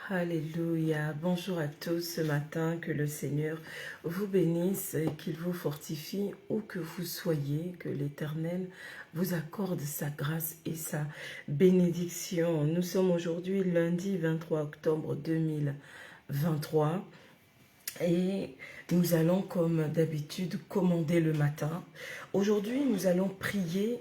Alléluia. Bonjour à tous ce matin. Que le Seigneur vous bénisse et qu'il vous fortifie où que vous soyez. Que l'Éternel vous accorde sa grâce et sa bénédiction. Nous sommes aujourd'hui lundi 23 octobre 2023 et nous allons comme d'habitude commander le matin. Aujourd'hui, nous allons prier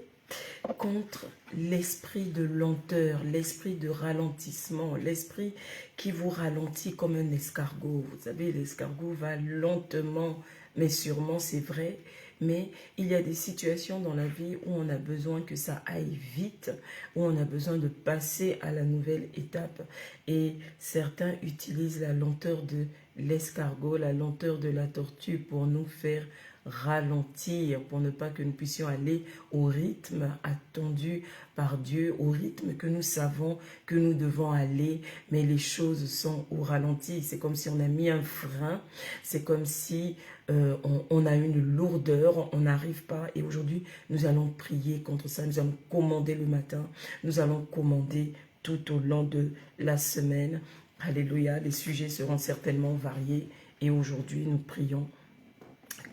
contre l'esprit de lenteur, l'esprit de ralentissement, l'esprit qui vous ralentit comme un escargot. Vous savez, l'escargot va lentement, mais sûrement, c'est vrai. Mais il y a des situations dans la vie où on a besoin que ça aille vite, où on a besoin de passer à la nouvelle étape. Et certains utilisent la lenteur de l'escargot, la lenteur de la tortue pour nous faire ralentir, pour ne pas que nous puissions aller au rythme attendu par Dieu, au rythme que nous savons que nous devons aller, mais les choses sont au ralenti. C'est comme si on a mis un frein, c'est comme si on a une lourdeur, on n'arrive pas. Et aujourd'hui, nous allons prier contre ça, nous allons commander le matin, nous allons commander tout au long de la semaine. Alléluia, les sujets seront certainement variés et aujourd'hui, nous prions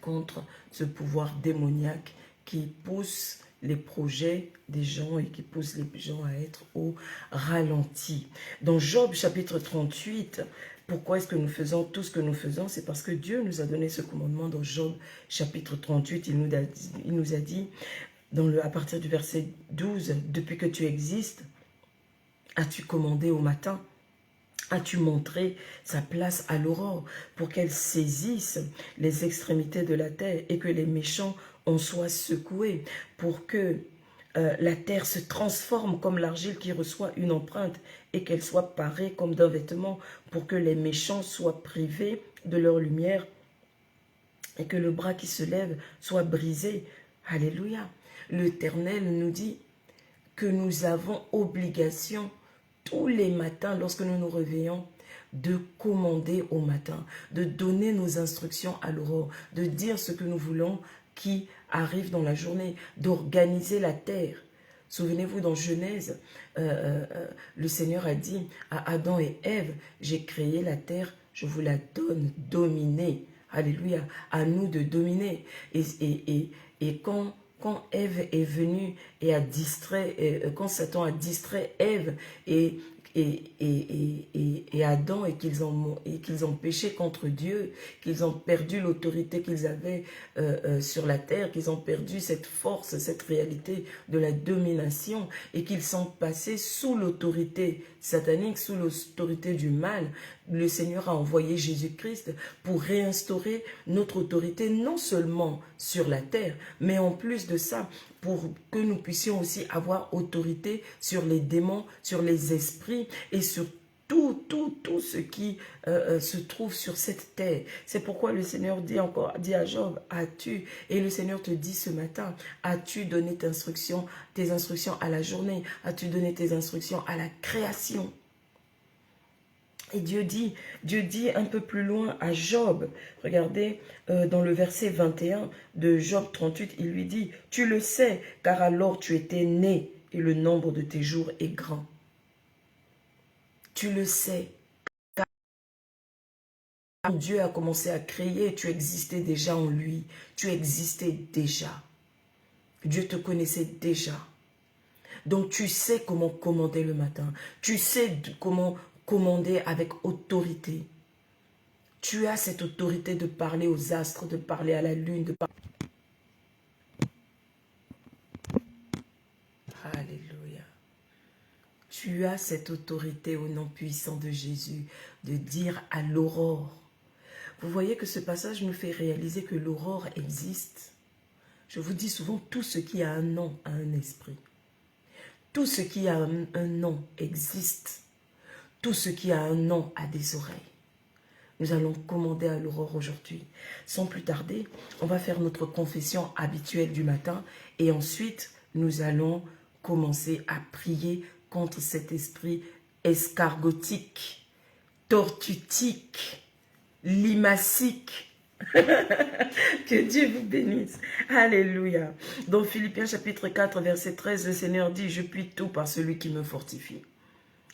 contre ce pouvoir démoniaque qui pousse les projets des gens et qui pousse les gens à être au ralenti. Dans Job chapitre 38, pourquoi est-ce que nous faisons tout ce que nous faisons? C'est parce que Dieu nous a donné ce commandement dans Job chapitre 38. Il nous a dit à partir du verset 12, « Depuis que tu existes, as-tu commandé au matin ? As-tu montré sa place à l'aurore pour qu'elle saisisse les extrémités de la terre et que les méchants en soient secoués, pour que la terre se transforme comme l'argile qui reçoit une empreinte et qu'elle soit parée comme d'un vêtement, pour que les méchants soient privés de leur lumière et que le bras qui se lève soit brisé. » Alléluia. L'Éternel nous dit que nous avons obligation tous les matins, lorsque nous nous réveillons, de commander au matin, de donner nos instructions à l'aurore, de dire ce que nous voulons qui arrive dans la journée, d'organiser la terre. Souvenez-vous, dans Genèse, le Seigneur a dit à Adam et Ève, « J'ai créé la terre, je vous la donne, dominez. » Alléluia, à nous de dominer. Et quand Ève est venue et a distrait, quand Satan a distrait Ève et Adam et qu'ils ont péché contre Dieu, qu'ils ont perdu l'autorité qu'ils avaient sur la terre, qu'ils ont perdu cette force, cette réalité de la domination et qu'ils sont passés sous l'autorité satanique, sous l'autorité du mal. Le Seigneur a envoyé Jésus-Christ pour réinstaurer notre autorité non seulement sur la terre, mais en plus de ça, pour que nous puissions aussi avoir autorité sur les démons, sur les esprits et sur tout ce qui se trouve sur cette terre. C'est pourquoi le Seigneur dit à Job, as-tu, et le Seigneur te dit ce matin, as-tu donné tes instructions à la journée, as-tu donné tes instructions à la création? Et Dieu dit un peu plus loin à Job, regardez dans le verset 21 de Job 38, il lui dit, « Tu le sais, car alors tu étais né et le nombre de tes jours est grand. » Tu le sais, car Dieu a commencé à créer, tu existais déjà en lui, tu existais déjà. Dieu te connaissait déjà. Donc tu sais comment commander le matin, tu sais comment commander avec autorité. Tu as cette autorité de parler aux astres, de parler à la lune, de parler... Alléluia. Tu as cette autorité au nom puissant de Jésus de dire à l'aurore. Vous voyez que ce passage nous fait réaliser que l'aurore existe. Je vous dis souvent, tout ce qui a un nom a un esprit. Tout ce qui a un nom existe. Tout ce qui a un nom a des oreilles. Nous allons commander à l'aurore aujourd'hui. Sans plus tarder, on va faire notre confession habituelle du matin et ensuite, nous allons commencer à prier contre cet esprit escargotique, tortutique, limacique. Que Dieu vous bénisse. Alléluia. Dans Philippiens chapitre 4, verset 13, le Seigneur dit, « Je puis tout par celui qui me fortifie. »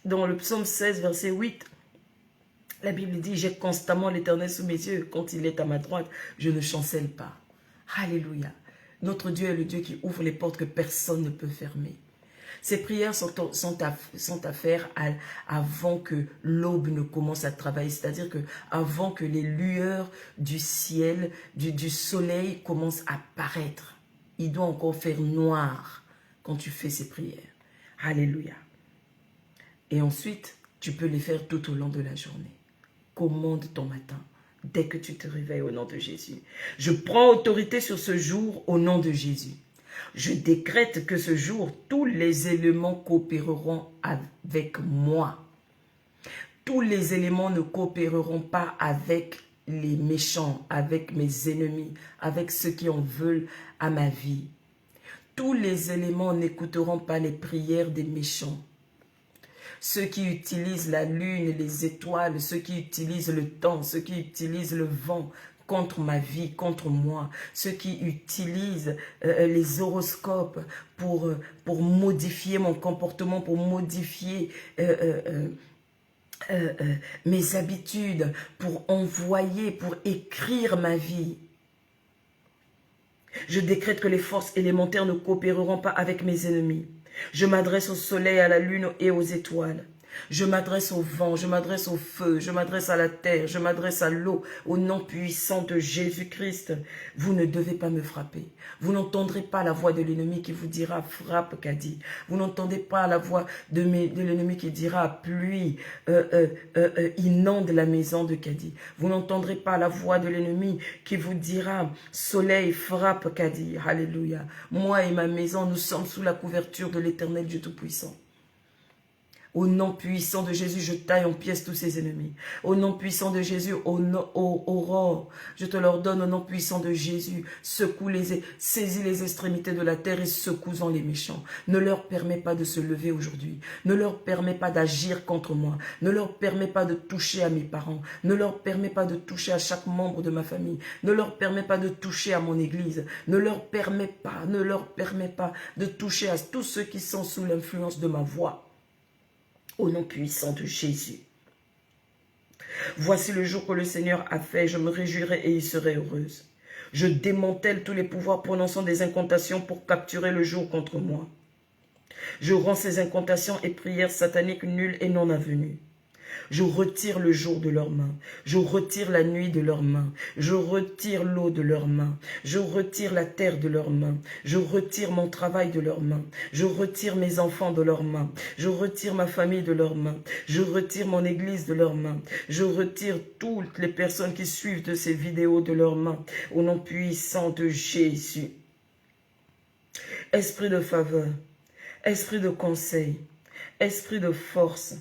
Dans le psaume 16, verset 8, La Bible dit, j'ai constamment l'Éternel sous mes yeux. Quand il est à ma droite, je ne chancelle pas. Alléluia. Notre Dieu est le Dieu qui ouvre les portes que personne ne peut fermer. Ces prières sont à faire avant que l'aube ne commence à travailler. C'est-à-dire que avant que les lueurs du ciel, du soleil commencent à paraître. Il doit encore faire noir quand tu fais ces prières. Alléluia. Et ensuite, tu peux les faire tout au long de la journée. Commande ton matin, dès que tu te réveilles au nom de Jésus. Je prends autorité sur ce jour au nom de Jésus. Je décrète que ce jour, tous les éléments coopéreront avec moi. Tous les éléments ne coopéreront pas avec les méchants, avec mes ennemis, avec ceux qui en veulent à ma vie. Tous les éléments n'écouteront pas les prières des méchants. Ceux qui utilisent la lune, les étoiles, ceux qui utilisent le temps, ceux qui utilisent le vent contre ma vie, contre moi, ceux qui utilisent les horoscopes pour modifier mon comportement, pour modifier mes habitudes, pour envoyer, pour écrire ma vie. Je décrète que les forces élémentaires ne coopéreront pas avec mes ennemis. Je m'adresse au soleil, à la lune et aux étoiles. Je m'adresse au vent, je m'adresse au feu, je m'adresse à la terre, je m'adresse à l'eau, au nom puissant de Jésus-Christ. Vous ne devez pas me frapper. Vous n'entendrez pas la voix de l'ennemi qui vous dira « frappe, Kadi ». Vous n'entendez pas la voix de l'ennemi qui dira « pluie, inonde la maison de Kadi ». Vous n'entendrez pas la voix de l'ennemi qui vous dira « soleil, frappe, Kadi ». Alléluia. Moi et ma maison, nous sommes sous la couverture de l'Éternel Dieu Tout-Puissant. Au nom puissant de Jésus, je taille en pièces tous ses ennemis. Au nom puissant de Jésus, aurore, je te leur donne au nom puissant de Jésus. Saisis les extrémités de la terre et secoue-en les méchants. Ne leur permets pas de se lever aujourd'hui. Ne leur permets pas d'agir contre moi. Ne leur permets pas de toucher à mes parents. Ne leur permets pas de toucher à chaque membre de ma famille. Ne leur permets pas de toucher à mon église. Ne leur permets pas de toucher à tous ceux qui sont sous l'influence de ma voix. Au nom puissant de Jésus. Voici le jour que le Seigneur a fait, je me réjouirai et y serai heureuse. Je démantèle tous les pouvoirs prononçant des incantations pour capturer le jour contre moi. Je rends ces incantations et prières sataniques nulles et non avenues. Je retire le jour de leurs mains. Je retire la nuit de leurs mains. Je retire l'eau de leurs mains. Je retire la terre de leurs mains. Je retire mon travail de leurs mains. Je retire mes enfants de leurs mains. Je retire ma famille de leurs mains. Je retire mon église de leurs mains. Je retire toutes les personnes qui suivent de ces vidéos de leurs mains. Au nom puissant de Jésus. Esprit de faveur. Esprit de conseil. Esprit de force.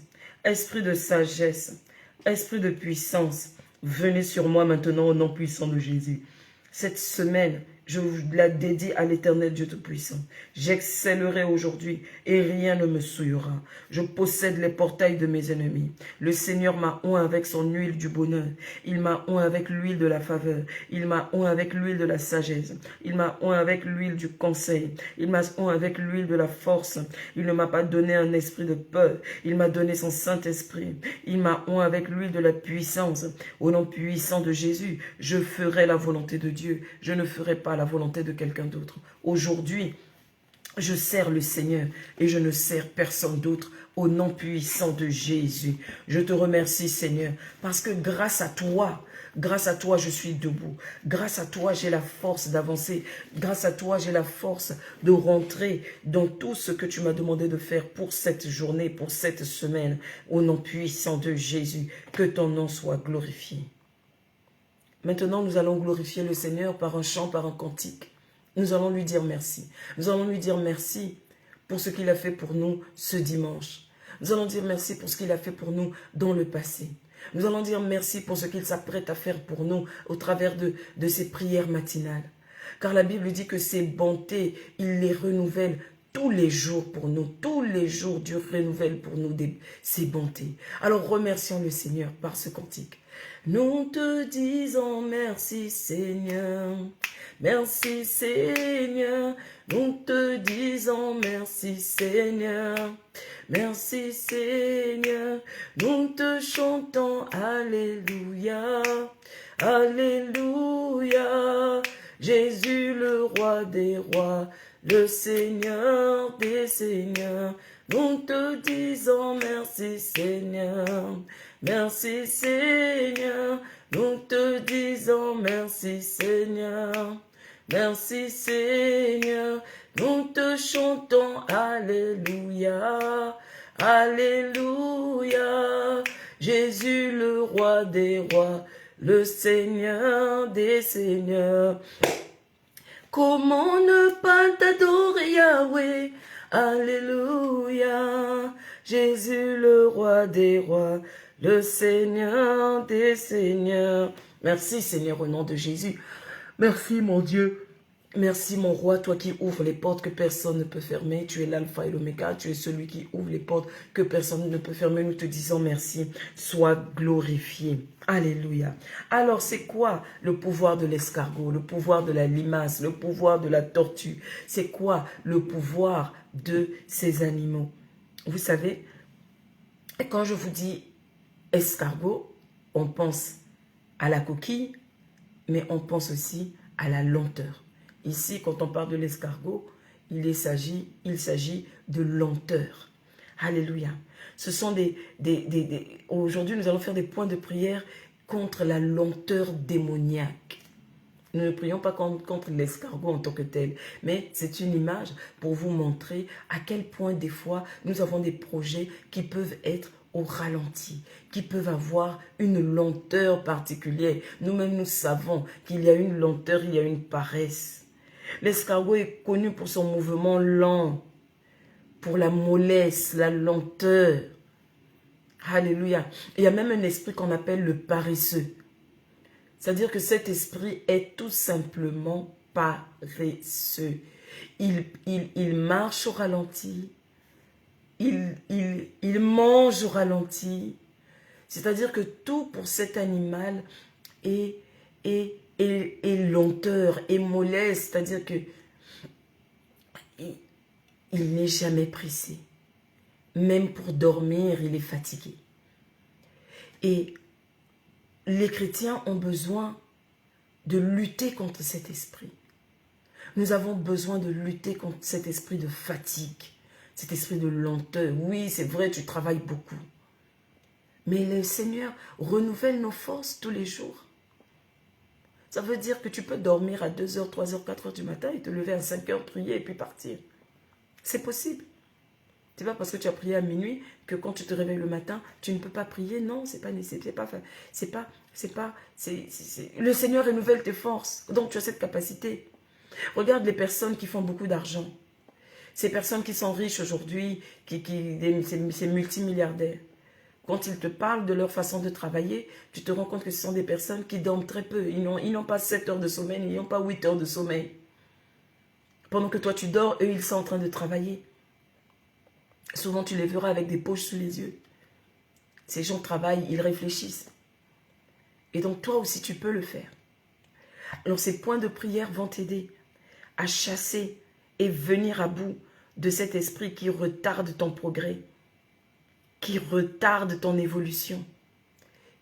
Esprit de sagesse, esprit de puissance, venez sur moi maintenant au nom puissant de Jésus. Cette semaine, je vous la dédie à l'Éternel Dieu Tout-Puissant. J'excellerai aujourd'hui et rien ne me souillera. Je possède les portails de mes ennemis. Le Seigneur m'a oint avec son huile du bonheur. Il m'a oint avec l'huile de la faveur. Il m'a oint avec l'huile de la sagesse. Il m'a oint avec l'huile du conseil. Il m'a oint avec l'huile de la force. Il ne m'a pas donné un esprit de peur. Il m'a donné son Saint-Esprit. Il m'a oint avec l'huile de la puissance. Au nom puissant de Jésus, je ferai la volonté de Dieu. Je ne ferai pas la volonté de quelqu'un d'autre. Aujourd'hui, je sers le Seigneur et je ne sers personne d'autre au nom puissant de Jésus. Je te remercie, Seigneur, parce que grâce à toi, je suis debout. Grâce à toi, j'ai la force d'avancer. Grâce à toi, j'ai la force de rentrer dans tout ce que tu m'as demandé de faire pour cette journée, pour cette semaine. Au nom puissant de Jésus, que ton nom soit glorifié. Maintenant, nous allons glorifier le Seigneur par un chant, par un cantique. Nous allons lui dire merci. Nous allons lui dire merci pour ce qu'il a fait pour nous ce dimanche. Nous allons dire merci pour ce qu'il a fait pour nous dans le passé. Nous allons dire merci pour ce qu'il s'apprête à faire pour nous au travers de ses prières matinales. Car la Bible dit que ses bontés, il les renouvelle tous les jours pour nous, tous les jours Dieu renouvelle pour nous ses bontés. Alors remercions le Seigneur par ce cantique. Nous te disons merci Seigneur, merci Seigneur, nous te disons merci Seigneur, merci Seigneur, nous te chantons Alléluia, Alléluia, Jésus le roi des rois, le Seigneur des seigneurs, nous te disons merci Seigneur, merci Seigneur, nous te disons merci Seigneur, merci Seigneur, nous te chantons Alléluia, Alléluia, Jésus le roi des rois, le Seigneur des seigneurs. Comment ne pas t'adorer Yahweh, Alléluia, Jésus le roi des rois, le Seigneur des seigneurs. Merci Seigneur au nom de Jésus. Merci mon Dieu. Merci mon roi, toi qui ouvres les portes que personne ne peut fermer. Tu es l'alpha et l'oméga, tu es celui qui ouvre les portes que personne ne peut fermer. Nous te disons merci. Sois glorifié. Alléluia. Alors c'est quoi le pouvoir de l'escargot, le pouvoir de la limace, le pouvoir de la tortue? C'est quoi le pouvoir de ces animaux? Vous savez, quand je vous dis escargot, on pense à la coquille, mais on pense aussi à la lenteur. Ici, quand on parle de l'escargot, il s'agit de lenteur. Alléluia. Ce sont aujourd'hui, nous allons faire des points de prière contre la lenteur démoniaque. Nous ne prions pas contre l'escargot en tant que tel, mais c'est une image pour vous montrer à quel point des fois, nous avons des projets qui peuvent être au ralenti, qui peuvent avoir une lenteur particulière. Nous-mêmes, nous savons qu'il y a une lenteur, il y a une paresse. L'escargot est connu pour son mouvement lent, pour la mollesse, la lenteur. Alléluia. Il y a même un esprit qu'on appelle le paresseux. C'est-à-dire que cet esprit est tout simplement paresseux. Il marche au ralenti. Il mange au ralenti. C'est-à-dire que tout pour cet animal est lenteur, est mollesse. C'est-à-dire que il n'est jamais pressé. Même pour dormir, il est fatigué. Et les chrétiens ont besoin de lutter contre cet esprit. Nous avons besoin de lutter contre cet esprit de fatigue, cet esprit de lenteur. Oui, c'est vrai, tu travailles beaucoup. Mais le Seigneur renouvelle nos forces tous les jours. Ça veut dire que tu peux dormir à 2h, 3h, 4h du matin et te lever à 5h, prier et puis partir. C'est possible. C'est pas parce que tu as prié à minuit que quand tu te réveilles le matin, tu ne peux pas prier. Non, c'est pas nécessaire. Le Seigneur renouvelle tes forces. Donc tu as cette capacité. Regarde les personnes qui font beaucoup d'argent. Ces personnes qui sont riches aujourd'hui, ces multimilliardaires. Quand ils te parlent de leur façon de travailler, tu te rends compte que ce sont des personnes qui dorment très peu. Ils n'ont pas 7 heures de sommeil, ils n'ont pas 8 heures de sommeil. Pendant que toi tu dors, eux ils sont en train de travailler. Souvent tu les verras avec des poches sous les yeux. Ces gens travaillent, ils réfléchissent. Et donc toi aussi tu peux le faire. Alors ces points de prière vont t'aider à chasser et venir à bout de cet esprit qui retarde ton progrès, qui retarde ton évolution,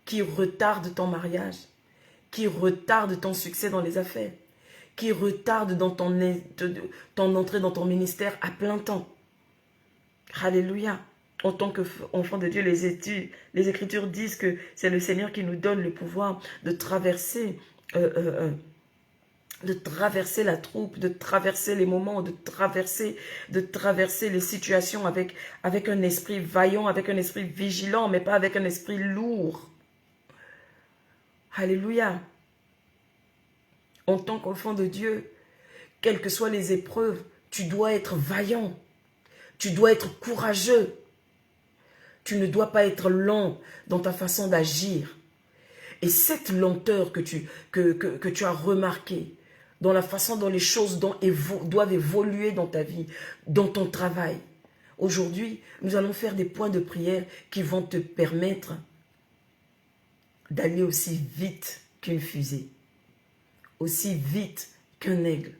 qui retarde ton mariage, qui retarde ton succès dans les affaires, qui retarde dans ton entrée dans ton ministère à plein temps. Alléluia. En tant qu'enfant de Dieu, les Écritures disent que c'est le Seigneur qui nous donne le pouvoir de traverser la troupe, de traverser les moments, de traverser les situations avec un esprit vaillant, avec un esprit vigilant, mais pas avec un esprit lourd. Alléluia. En tant qu'enfant de Dieu, quelles que soient les épreuves, tu dois être vaillant. Tu dois être courageux. Tu ne dois pas être lent dans ta façon d'agir. Et cette lenteur que tu as remarquée, dans la façon dont les choses doivent évoluer dans ta vie, dans ton travail. Aujourd'hui, nous allons faire des points de prière qui vont te permettre d'aller aussi vite qu'une fusée, aussi vite qu'un aigle,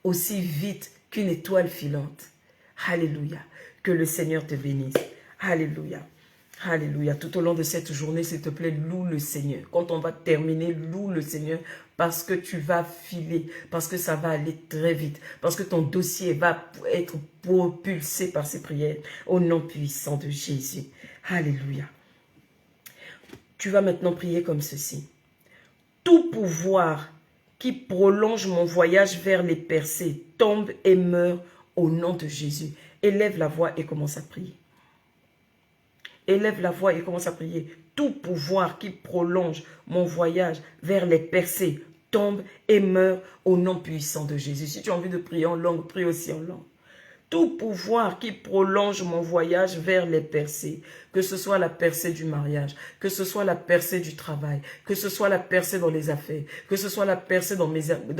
aussi vite qu'une étoile filante. Alléluia. Que le Seigneur te bénisse. Alléluia. Alléluia. Tout au long de cette journée, s'il te plaît, loue le Seigneur. Quand on va terminer, loue le Seigneur parce que tu vas filer, parce que ça va aller très vite, parce que ton dossier va être propulsé par ces prières au nom puissant de Jésus. Alléluia. Tu vas maintenant prier comme ceci. Tout pouvoir qui prolonge mon voyage vers les percées tombe et meurt au nom de Jésus. Élève la voix et commence à prier. Élève la voix et commence à prier. Tout pouvoir qui prolonge mon voyage vers les percées tombe et meurt au nom puissant de Jésus. Si tu as envie de prier en langue, prie aussi en langue. Tout pouvoir qui prolonge mon voyage vers les percées, que ce soit la percée du mariage, que ce soit la percée du travail, que ce soit la percée dans les affaires, que ce soit la percée dans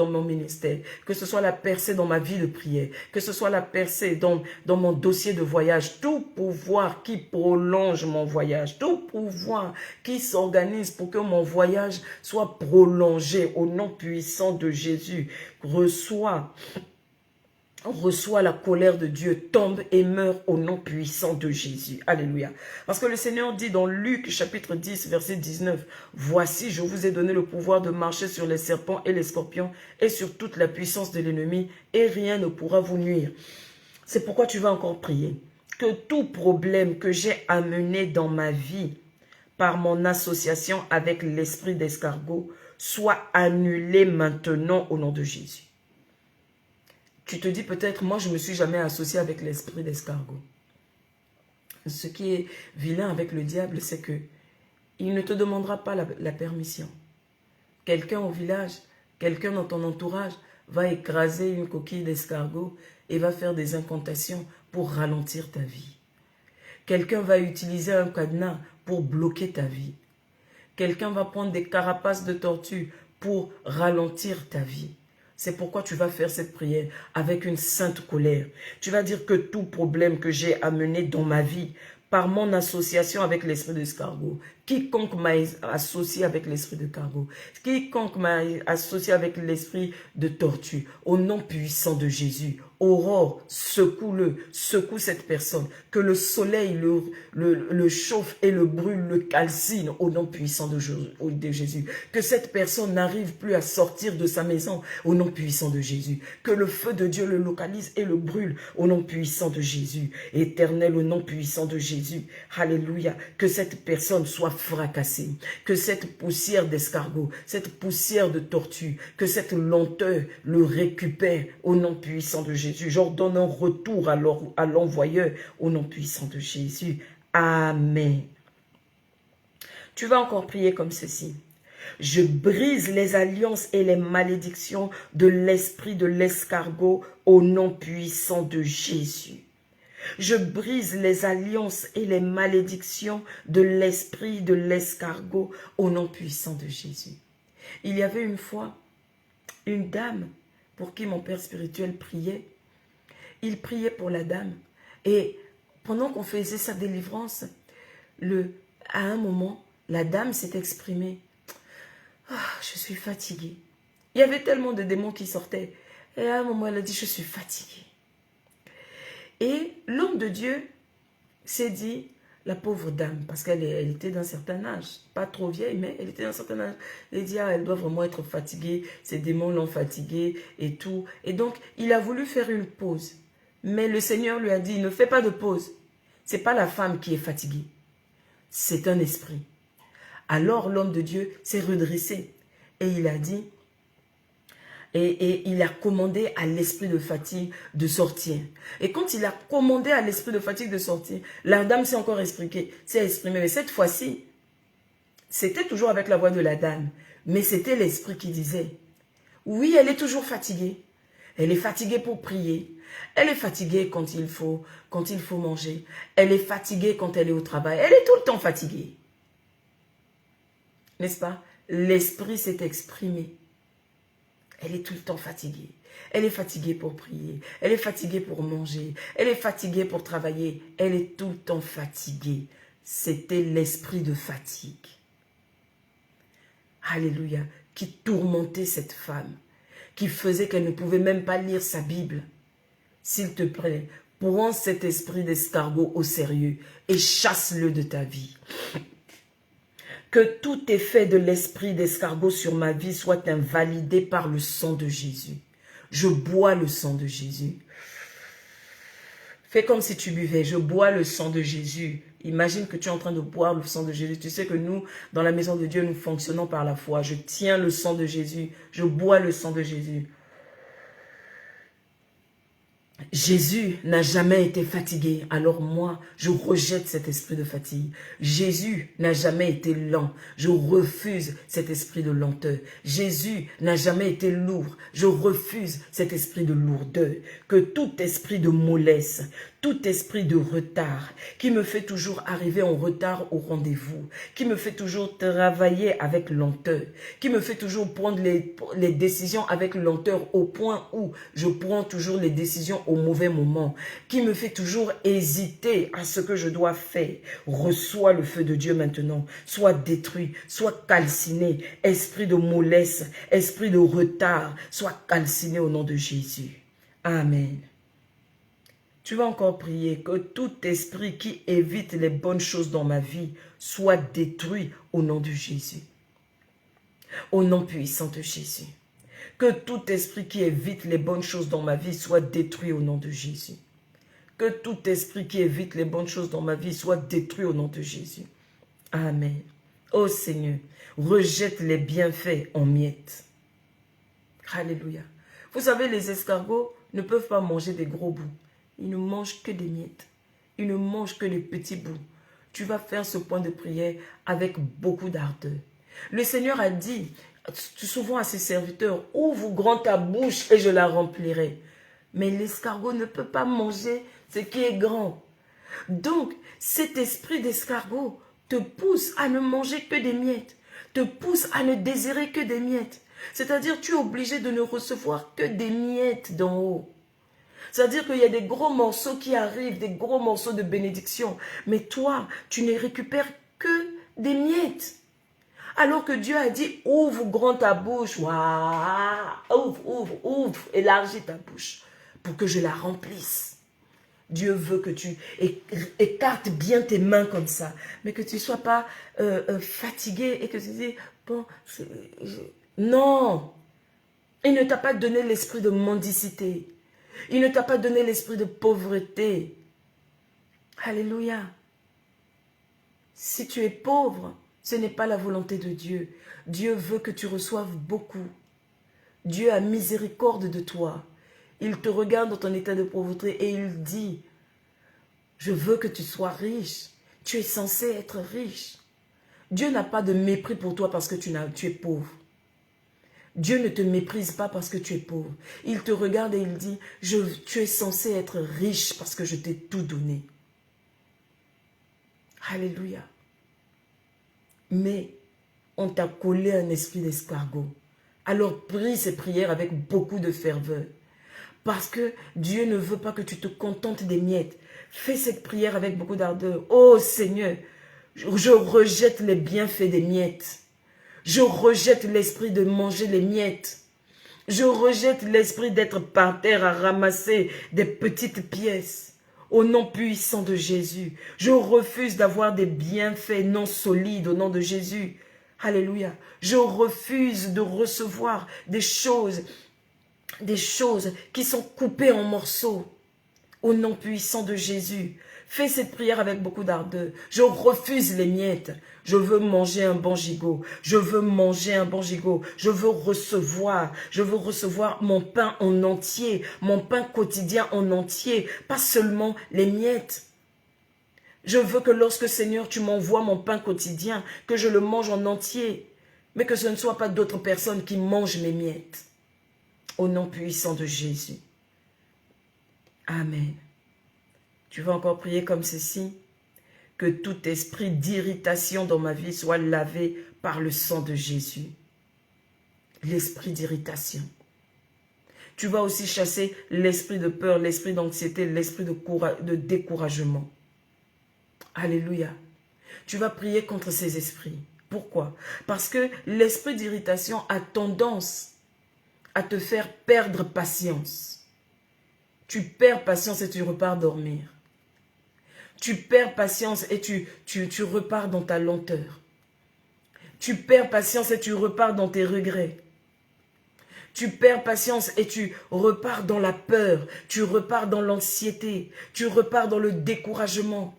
mon ministère, que ce soit la percée dans ma vie de prière, que ce soit la percée dans mon dossier de voyage, tout pouvoir qui prolonge mon voyage, tout pouvoir qui s'organise pour que mon voyage soit prolongé au nom puissant de Jésus, reçoit la colère de Dieu, tombe et meurt au nom puissant de Jésus. Alléluia. Parce que le Seigneur dit dans Luc chapitre 10 verset 19, « Voici, je vous ai donné le pouvoir de marcher sur les serpents et les scorpions et sur toute la puissance de l'ennemi et rien ne pourra vous nuire. » C'est pourquoi tu vas encore prier. Que tout problème que j'ai amené dans ma vie par mon association avec l'esprit d'escargot soit annulé maintenant au nom de Jésus. Tu te dis peut-être, moi je ne me suis jamais associé avec l'esprit d'escargot. Ce qui est vilain avec le diable, c'est que il ne te demandera pas la permission. Quelqu'un au village, quelqu'un dans ton entourage va écraser une coquille d'escargot et va faire des incantations pour ralentir ta vie. Quelqu'un va utiliser un cadenas pour bloquer ta vie. Quelqu'un va prendre des carapaces de tortue pour ralentir ta vie. C'est pourquoi tu vas faire cette prière avec une sainte colère. Tu vas dire que tout problème que j'ai amené dans ma vie par mon association avec l'esprit d'escargot, quiconque m'a associé avec l'esprit de cargo, quiconque m'a associé avec l'esprit de tortue, au nom puissant de Jésus, Aurore, secoue-le, secoue cette personne, que le soleil le chauffe et le brûle, le calcine au nom puissant de Jésus, que cette personne n'arrive plus à sortir de sa maison au nom puissant de Jésus, que le feu de Dieu le localise et le brûle au nom puissant de Jésus, éternel au nom puissant de Jésus, alléluia, que cette personne soit fracassée, que cette poussière d'escargot, cette poussière de tortue, que cette lenteur le récupère au nom puissant de Jésus. J'ordonne un retour à l'envoyeur au nom puissant de Jésus. Amen. Tu vas encore prier comme ceci. Je brise les alliances et les malédictions de l'esprit de l'escargot au nom puissant de Jésus. Je brise les alliances et les malédictions de l'esprit de l'escargot au nom puissant de Jésus. Il y avait une fois une dame pour qui mon père spirituel priait. Il priait pour la dame. Et pendant qu'on faisait sa délivrance, à un moment, la dame s'est exprimée. Ah, je suis fatiguée. Il y avait tellement de démons qui sortaient. Et à un moment, elle a dit, je suis fatiguée. Et l'homme de Dieu s'est dit, la pauvre dame, parce qu'elle était d'un certain âge, pas trop vieille, mais elle était d'un certain âge. Elle dit, ah, elle doit vraiment être fatiguée, ces démons l'ont fatiguée et tout. Et donc, il a voulu faire une pause. Mais le Seigneur lui a dit, ne fais pas de pause. Ce n'est pas la femme qui est fatiguée, c'est un esprit. Alors l'homme de Dieu s'est redressé et il a dit, et il a commandé à l'esprit de fatigue de sortir. Et quand il a commandé à l'esprit de fatigue de sortir, la dame s'est encore exprimée. Mais cette fois-ci, c'était toujours avec la voix de la dame. Mais c'était l'esprit qui disait, oui, elle est toujours fatiguée. Elle est fatiguée pour prier. Elle est fatiguée quand il faut manger. Elle est fatiguée quand elle est au travail. Elle est tout le temps fatiguée. N'est-ce pas? L'esprit s'est exprimé. Elle est tout le temps fatiguée. Elle est fatiguée pour prier. Elle est fatiguée pour manger. Elle est fatiguée pour travailler. Elle est tout le temps fatiguée. C'était l'esprit de fatigue. Alléluia. Qui tourmentait cette femme. Qui faisait qu'elle ne pouvait même pas lire sa Bible. S'il te plaît, prends cet esprit d'escargot au sérieux et chasse-le de ta vie. Que tout effet de l'esprit d'escargot sur ma vie soit invalidé par le sang de Jésus. Je bois le sang de Jésus. Fais comme si tu buvais. Je bois le sang de Jésus. Imagine que tu es en train de boire le sang de Jésus. Tu sais que nous, dans la maison de Dieu, nous fonctionnons par la foi. Je tiens le sang de Jésus. Je bois le sang de Jésus. Jésus n'a jamais été fatigué, alors moi, je rejette cet esprit de fatigue. Jésus n'a jamais été lent, je refuse cet esprit de lenteur. Jésus n'a jamais été lourd, je refuse cet esprit de lourdeur. Que tout esprit de mollesse, tout esprit de retard, qui me fait toujours arriver en retard au rendez-vous, qui me fait toujours travailler avec lenteur, qui me fait toujours prendre les décisions avec lenteur au point où je prends toujours les décisions au mauvais moment, qui me fait toujours hésiter à ce que je dois faire. Reçois le feu de Dieu maintenant, sois détruit, sois calciné, esprit de mollesse, esprit de retard, sois calciné au nom de Jésus. Amen. Tu vas encore prier que tout esprit qui évite les bonnes choses dans ma vie soit détruit au nom de Jésus. Au nom puissant de Jésus. Que tout esprit qui évite les bonnes choses dans ma vie soit détruit au nom de Jésus. Que tout esprit qui évite les bonnes choses dans ma vie soit détruit au nom de Jésus. Amen. Ô Seigneur, rejette les bienfaits en miettes. Alléluia. Vous savez, les escargots ne peuvent pas manger des gros bouts. Ils ne mangent que des miettes. Ils ne mangent que les petits bouts. Tu vas faire ce point de prière avec beaucoup d'ardeur. Le Seigneur a dit souvent à ses serviteurs, ouvre grand ta bouche et je la remplirai. Mais l'escargot ne peut pas manger ce qui est grand. Donc, cet esprit d'escargot te pousse à ne manger que des miettes, te pousse à ne désirer que des miettes. C'est-à-dire, tu es obligé de ne recevoir que des miettes d'en haut. C'est-à-dire qu'il y a des gros morceaux qui arrivent, des gros morceaux de bénédiction. Mais toi, tu ne récupères que des miettes. Alors que Dieu a dit, ouvre grand ta bouche. Waouh, ouvre, élargis ta bouche pour que je la remplisse. Dieu veut que tu écartes bien tes mains comme ça, mais que tu ne sois pas fatigué et que tu dis, bon, non, il ne t'a pas donné l'esprit de mendicité. Il ne t'a pas donné l'esprit de pauvreté. Alléluia. Si tu es pauvre, ce n'est pas la volonté de Dieu. Dieu veut que tu reçoives beaucoup. Dieu a miséricorde de toi. Il te regarde dans ton état de pauvreté et il dit, je veux que tu sois riche. Tu es censé être riche. Dieu n'a pas de mépris pour toi parce que tu es pauvre. Dieu ne te méprise pas parce que tu es pauvre. Il te regarde et il dit, tu es censé être riche parce que je t'ai tout donné. Alléluia. Mais on t'a collé un esprit d'escargot. Alors prie ces prières avec beaucoup de ferveur. Parce que Dieu ne veut pas que tu te contentes des miettes. Fais cette prière avec beaucoup d'ardeur. Oh Seigneur, je rejette les bienfaits des miettes. Je rejette l'esprit de manger les miettes. Je rejette l'esprit d'être par terre à ramasser des petites pièces. Au nom puissant de Jésus, je refuse d'avoir des bienfaits non solides au nom de Jésus. Alléluia. Je refuse de recevoir des choses qui sont coupées en morceaux. Au nom puissant de Jésus, fais cette prière avec beaucoup d'ardeur. Je refuse les miettes. Je veux manger un bon gigot. Je veux manger un bon gigot. Je veux recevoir mon pain en entier, mon pain quotidien en entier, pas seulement les miettes. Je veux que lorsque, Seigneur, tu m'envoies mon pain quotidien, que je le mange en entier, mais que ce ne soit pas d'autres personnes qui mangent mes miettes. Au nom puissant de Jésus. Amen. Tu vas encore prier comme ceci. Que tout esprit d'irritation dans ma vie soit lavé par le sang de Jésus. L'esprit d'irritation. Tu vas aussi chasser l'esprit de peur, l'esprit d'anxiété, l'esprit de découragement. Alléluia. Tu vas prier contre ces esprits. Pourquoi? Parce que l'esprit d'irritation a tendance à te faire perdre patience. Tu perds patience et tu repars dormir. Tu perds patience et tu repars dans ta lenteur. Tu perds patience et tu repars dans tes regrets. Tu perds patience et tu repars dans la peur. Tu repars dans l'anxiété. Tu repars dans le découragement.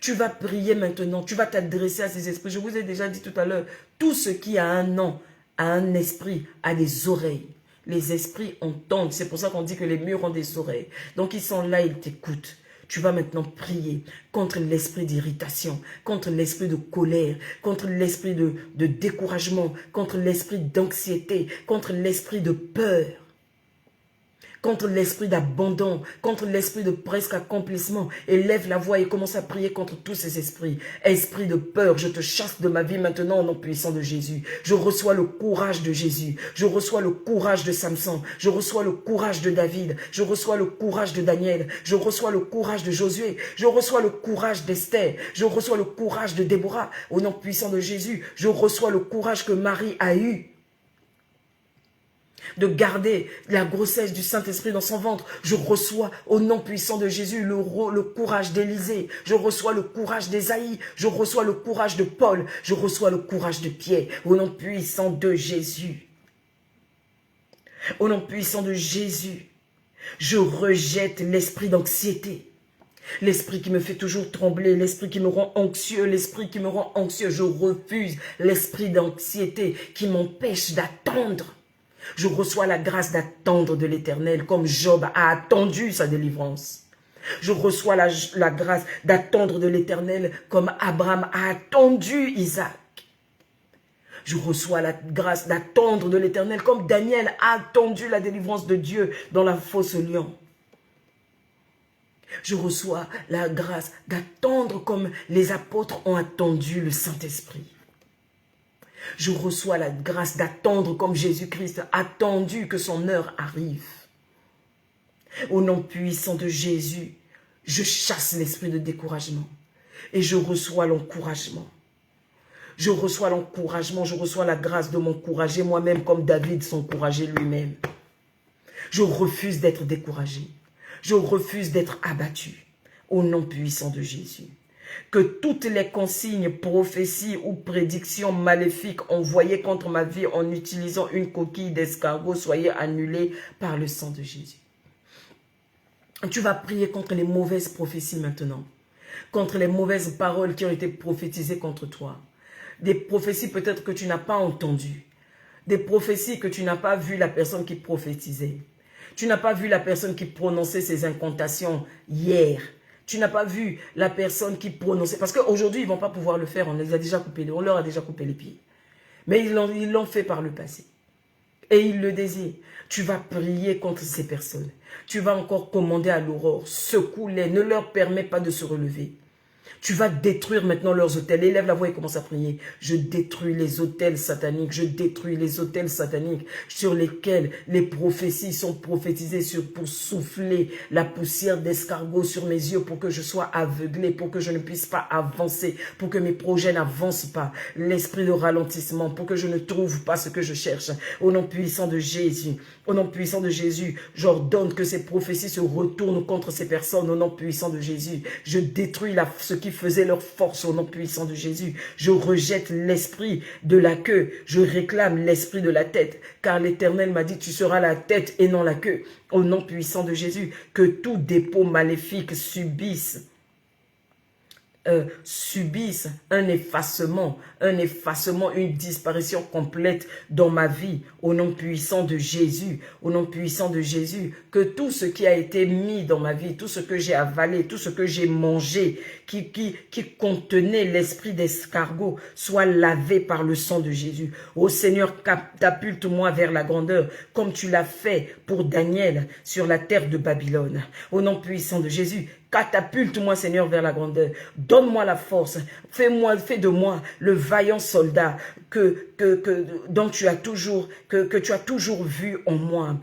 Tu vas prier maintenant. Tu vas t'adresser à ces esprits. Je vous ai déjà dit tout à l'heure, tout ce qui a un nom, a un esprit, a des oreilles. Les esprits entendent. C'est pour ça qu'on dit que les murs ont des oreilles. Donc ils sont là, ils t'écoutent. Tu vas maintenant prier contre l'esprit d'irritation, contre l'esprit de colère, contre l'esprit de découragement, contre l'esprit d'anxiété, contre l'esprit de peur, contre l'esprit d'abandon, contre l'esprit de presque accomplissement. Élève la voix et commence à prier contre tous ces esprits. Esprit de peur, je te chasse de ma vie maintenant au nom puissant de Jésus. Je reçois le courage de Jésus. Je reçois le courage de Samson. Je reçois le courage de David. Je reçois le courage de Daniel. Je reçois le courage de Josué. Je reçois le courage d'Esther. Je reçois le courage de Déborah au nom puissant de Jésus. Je reçois le courage que Marie a eu de garder la grossesse du Saint-Esprit dans son ventre. Je reçois au nom puissant de Jésus le courage d'Élisée. Je reçois le courage d'Ésaïe. Je reçois le courage de Paul. Je reçois le courage de Pierre. Au nom puissant de Jésus. Au nom puissant de Jésus. Je rejette l'esprit d'anxiété. L'esprit qui me fait toujours trembler, l'esprit qui me rend anxieux, l'esprit qui me rend anxieux. Je refuse l'esprit d'anxiété qui m'empêche d'attendre. Je reçois la grâce d'attendre de l'Éternel comme Job a attendu sa délivrance. Je reçois la grâce d'attendre de l'Éternel comme Abraham a attendu Isaac. Je reçois la grâce d'attendre de l'Éternel comme Daniel a attendu la délivrance de Dieu dans la fosse au lion. Je reçois la grâce d'attendre comme les apôtres ont attendu le Saint-Esprit. Je reçois la grâce d'attendre comme Jésus-Christ a attendu que son heure arrive. Au nom puissant de Jésus, je chasse l'esprit de découragement et je reçois l'encouragement. Je reçois l'encouragement, je reçois la grâce de m'encourager moi-même comme David s'encourageait lui-même. Je refuse d'être découragé. Je refuse d'être abattu. Au nom puissant de Jésus. Que toutes les consignes, prophéties ou prédictions maléfiques envoyées contre ma vie en utilisant une coquille d'escargot soient annulées par le sang de Jésus. Tu vas prier contre les mauvaises prophéties maintenant. Contre les mauvaises paroles qui ont été prophétisées contre toi. Des prophéties peut-être que tu n'as pas entendues. Des prophéties que tu n'as pas vu la personne qui prophétisait. Tu n'as pas vu la personne qui prononçait ses incantations hier. Tu n'as pas vu la personne qui prononçait. Parce qu'aujourd'hui, ils ne vont pas pouvoir le faire. On leur a déjà coupé les pieds. Mais ils l'ont fait par le passé. Et ils le désirent. Tu vas prier contre ces personnes. Tu vas encore commander à l'aurore. Secoue-les. Ne leur permets pas de se relever. Tu vas détruire maintenant leurs autels. Élève la voix et commence à prier. Je détruis les autels sataniques. Je détruis les autels sataniques sur lesquels les prophéties sont prophétisées pour souffler la poussière d'escargot sur mes yeux pour que je sois aveuglé, pour que je ne puisse pas avancer, pour que mes projets n'avancent pas. L'esprit de ralentissement, pour que je ne trouve pas ce que je cherche. Au nom puissant de Jésus, au nom puissant de Jésus, j'ordonne que ces prophéties se retournent contre ces personnes. Au nom puissant de Jésus, je détruis ce qui faisait leur force au nom puissant de Jésus. Je rejette l'esprit de la queue. Je réclame l'esprit de la tête. Car l'Éternel m'a dit, tu seras la tête et non la queue. Au nom puissant de Jésus, que tout dépôt maléfique subisse un effacement, une disparition complète dans ma vie, au nom puissant de Jésus, au nom puissant de Jésus, que tout ce qui a été mis dans ma vie, tout ce que j'ai avalé, tout ce que j'ai mangé, qui contenait l'esprit d'escargot, soit lavé par le sang de Jésus. Ô Seigneur, catapulte-moi vers la grandeur, comme tu l'as fait pour Daniel sur la terre de Babylone. Au nom puissant de Jésus, Catapulte-moi, Seigneur, vers la grandeur. Donne-moi la force. Fais de moi le vaillant soldat dont tu as toujours, que tu as toujours vu en moi.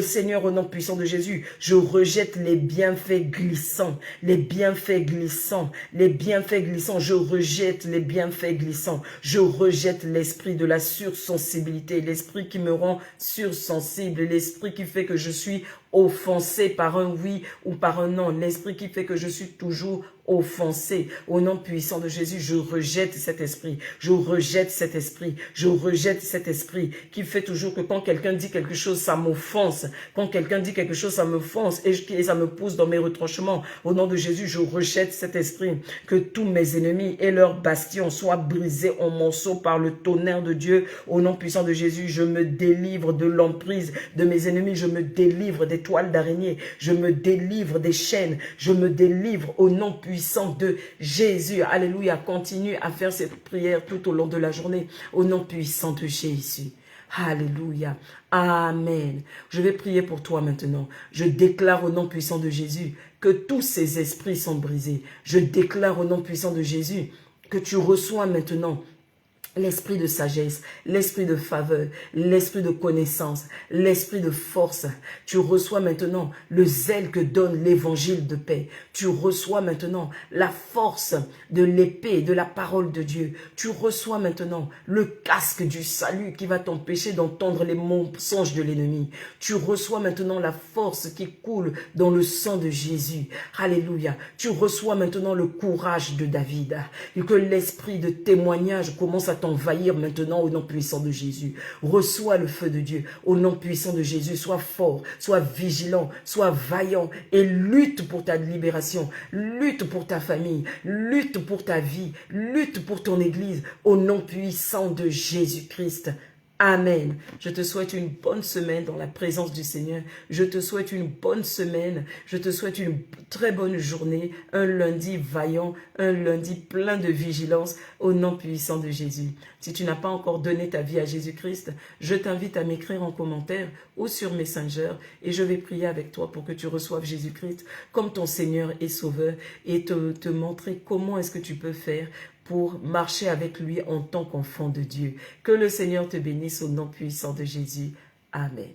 Seigneur, au nom puissant de Jésus, je rejette les bienfaits glissants, les bienfaits glissants, les bienfaits glissants. Je rejette les bienfaits glissants. Je rejette l'esprit de la sursensibilité, l'esprit qui me rend sursensible, l'esprit qui fait que je suis offensé par un oui ou par un non, l'esprit qui fait que je suis toujours offensé. Au nom puissant de Jésus, je rejette cet esprit, je rejette cet esprit, je rejette cet esprit qui fait toujours que quand quelqu'un dit quelque chose, ça m'offense. Quand quelqu'un dit quelque chose, ça m'offense et ça me pousse dans mes retranchements. Au nom de Jésus, je rejette cet esprit. Que tous mes ennemis et leurs bastions soient brisés en morceaux par le tonnerre de Dieu. Au nom puissant de Jésus, je me délivre de l'emprise de mes ennemis, je me délivre des toiles d'araignée, je me délivre des chaînes, je me délivre au nom puissant de Jésus. Alléluia. Continue à faire cette prière tout au long de la journée au nom puissant de Jésus. Alléluia. Amen. Je vais prier pour toi maintenant. Je déclare au nom puissant de Jésus que tous ces esprits sont brisés. Je déclare au nom puissant de Jésus que tu reçois maintenant l'esprit de sagesse, l'esprit de faveur, l'esprit de connaissance, l'esprit de force. Tu reçois maintenant le zèle que donne l'évangile de paix. Tu reçois maintenant la force de l'épée, de la parole de Dieu. Tu reçois maintenant le casque du salut qui va t'empêcher d'entendre les mensonges de l'ennemi. Tu reçois maintenant la force qui coule dans le sang de Jésus. Alléluia. Tu reçois maintenant le courage de David. Et que l'esprit de témoignage commence à t'envahir maintenant au nom puissant de Jésus. Reçois le feu de Dieu au nom puissant de Jésus. Sois fort, sois vigilant, sois vaillant et lutte pour ta libération, lutte pour ta famille, lutte pour ta vie, lutte pour ton église au nom puissant de Jésus-Christ. Amen. Je te souhaite une bonne semaine dans la présence du Seigneur. Je te souhaite une bonne semaine. Je te souhaite une très bonne journée. Un lundi vaillant, un lundi plein de vigilance au nom puissant de Jésus. Si tu n'as pas encore donné ta vie à Jésus-Christ, je t'invite à m'écrire en commentaire ou sur Messenger et je vais prier avec toi pour que tu reçoives Jésus-Christ comme ton Seigneur et Sauveur et te montrer comment est-ce que tu peux faire pour marcher avec lui en tant qu'enfant de Dieu. Que le Seigneur te bénisse au nom puissant de Jésus. Amen.